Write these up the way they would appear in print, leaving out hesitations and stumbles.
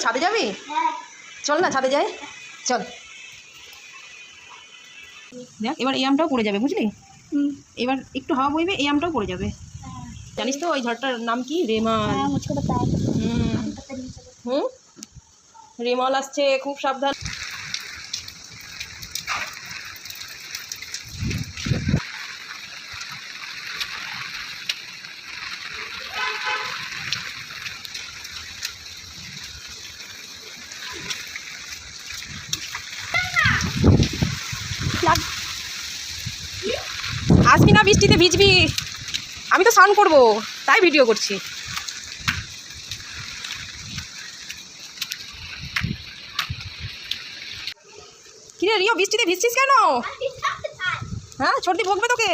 ছাদে যাবি? চল না ছাদে যাই, চল। দেখ এবার এই আমটাও পড়ে যাবে, বুঝলি? এবার একটু হাওয়া বইবে, এই আমটাও পড়ে যাবে। জানিস তো ওই ঝড়টার নাম কি? রেমাল। হুম, রেমাল আসছে, খুব সাবধান। আসবি না, বৃষ্টিতে ভিজবি। আমি তো স্নান করবো, তাই ভিডিও করছি। কিরে রিও, বৃষ্টিতে ভিজছিস কেন? হ্যাঁ, সর্দি ভোগবে তোকে।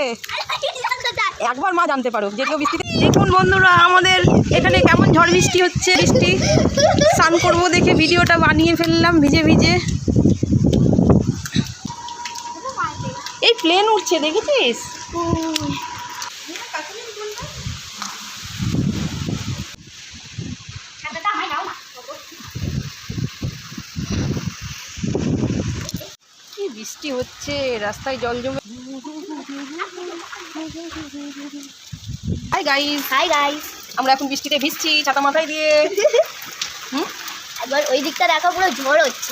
একবার মা জানতে পারো যে কেউ বৃষ্টিতে। দেখুন বন্ধুরা, আমাদের এখানে কেমন ঝড় বৃষ্টি হচ্ছে। বৃষ্টি স্নান করবো দেখে ভিডিওটা বানিয়ে ফেললাম ভিজে ভিজে। এই প্লেন উঠছে, দেখেছিস? বৃষ্টি হচ্ছে, রাস্তায় জল জমে। হাই গাইস, হাই গাইস, আমরা এখন বৃষ্টিতে ভিজছি ছাতা মাথায় দিয়ে। একবার ওই দিকটা দেখো, পুরো ঝড় হচ্ছে।